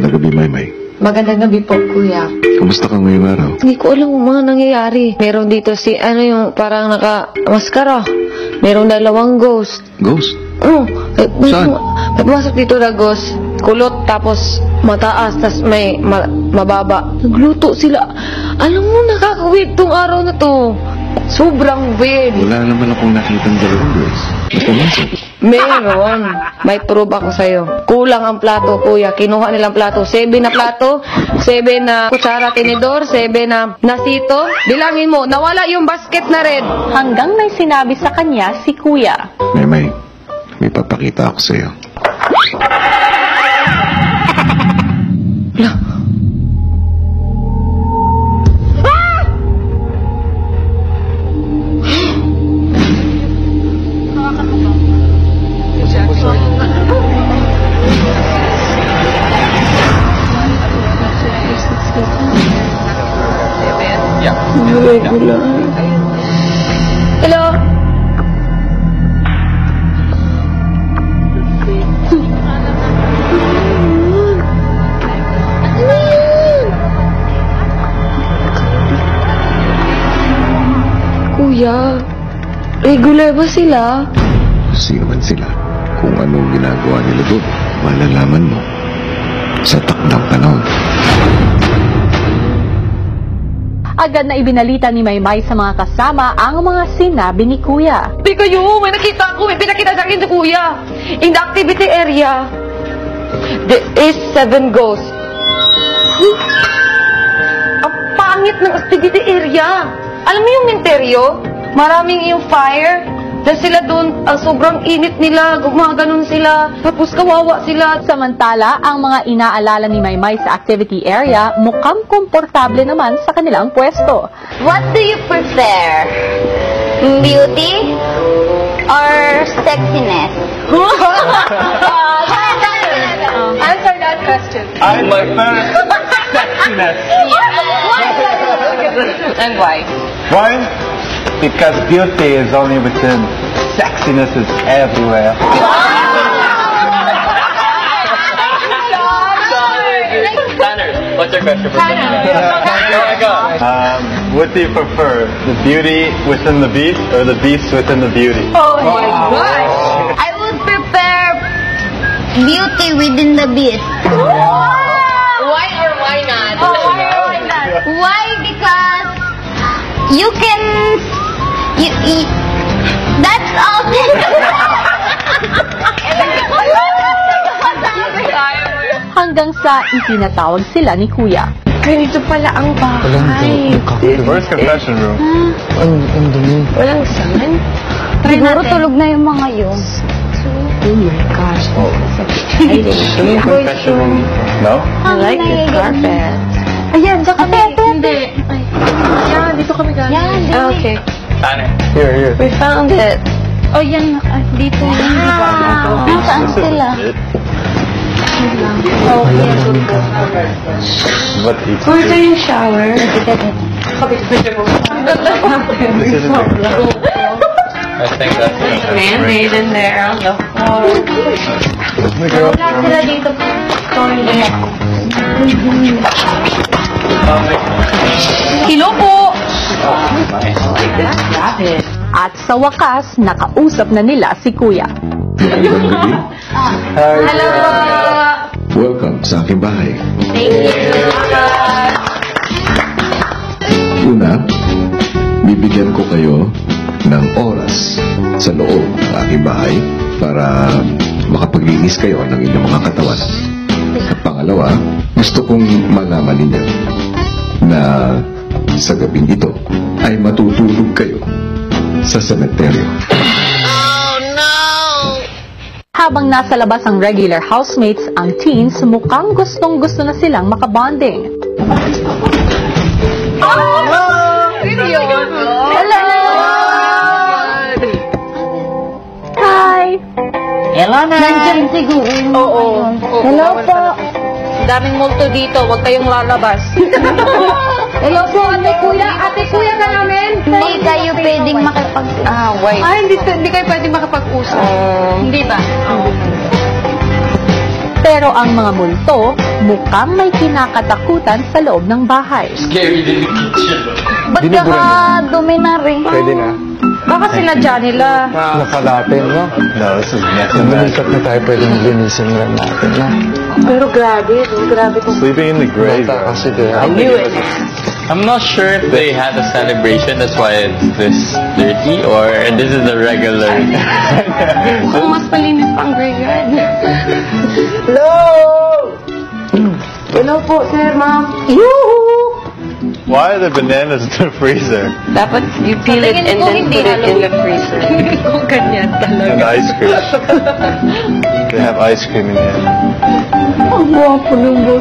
Magandang gabi, Maymay. Magandang gabi po, Kuya. Kumusta ka ngayong araw? Hindi ko alam kung mga nangyayari. Meron dito yung parang naka-maskara. Meron dalawang ghost. Ghost? Saan? May pumasok dito na ghost. Kulot, tapos mataas, tapos may mababa. Nagluto sila. Alam mo, nakaka-weird tong araw na to. Sobrang weird. Wala naman akong nakitang dalawang ghost. Pumasok. Meron. May proof ako sa'yo. Kulang ang plato, Kuya. Kinuha nilang plato. 7 na plato, 7 na kutsara, tinidor, 7 na nasito. Bilangin mo, nawala yung basket na red. Hanggang may sinabi sa kanya si Kuya. Maymay, may papakita ako sa'yo. Hello? Kuya, regular ba sila? Sino man sila? Kung anong ginagawa nila doon, malalaman mo sa takdang panahon. Agad na ibinalita ni Maymay sa mga kasama ang mga sinabi ni Kuya. Di kayo, may nakita ako, may pinakita sa akin si Kuya. In the activity area, there is 7 ghosts. Ang pangit ng activity area. Alam mo yung menteryo? Maraming yung fire. Dahil sila doon, ang sobrang init nila, gumaganon sila, tapos kawawa sila. Samantala, ang mga inaalala ni Maymay sa activity area mukhang komportable naman sa kanilang pwesto. What do you prefer? Beauty or sexiness? Answer that question. I prefer sexiness. And why? Why? Because beauty is only within, sexiness is everywhere. Tanner, what's your question for What do you prefer? The beauty within the beast or the beast within the beauty? Oh my gosh! I would prefer beauty within the beast. Why or why not? Why? Because you can... that's all. Hanggang sa itinatawag sila ni Kuya. Ganito pala ang bahay. Where's confession room? Walang saman. Siguro tulog na yung mga yun. Oh my gosh. Confession room? No? I like this carpet. Ayan, sa kami. Hindi. Yan, dito kami galing. Yan, Okay. Tanner. Here. We found it. Oh, yan. Dito yun, di ba? Nasaan sila? What is Where's yung shower? This is I think that's Man-made in there on the floor. Wala sila dito. Hello po! At sa wakas, nakausap na nila si Kuya. Magandang gabi. Hello! Welcome sa aking bahay. Thank you. Una, bibigyan ko kayo ng oras sa loob ng aking bahay para makapaglinis kayo ng inyong mga katawan. At pangalawa, gusto kong malaman ninyo na sa gabing ito ay matutulog kayo sa sementeryo. Habang nasa labas ang regular housemates, ang teens mukhang gustong-gusto na silang makabonding. Hello! Hi! Hello na! Nandyan siguro. Oo. Hello po. Daming multo dito, huwag kayong lalabas. Hello po, ate kuya. Ate kuya ka namin. Hindi kayo pwedeng makipag... Wait. hindi kayo pwedeng makapag-usap. Hindi ba? Pero ang mga multo, mukhang may kinakatakutan sa loob ng bahay. Scary in the kitchen. Ba't ka dumi na rin? Pwede na. Baka sila dyan nila. Nakalatin, no? No, this is messy. Balikat na tayo, pwedeng linisin lang natin, na. Pero grabe to. Sleeping in the grave. Bata kasi kaya. I'm not sure if they had a celebration, that's why it's this dirty, or this is the regular. Mukhang mas malinis pa ang graveyard. Hello po, sir, ma'am. Why are the bananas in the freezer? Dapat you peel it and then put it in the freezer. Kung ganyan talaga. And ice cream. They have ice cream in here. Ang guwapo ng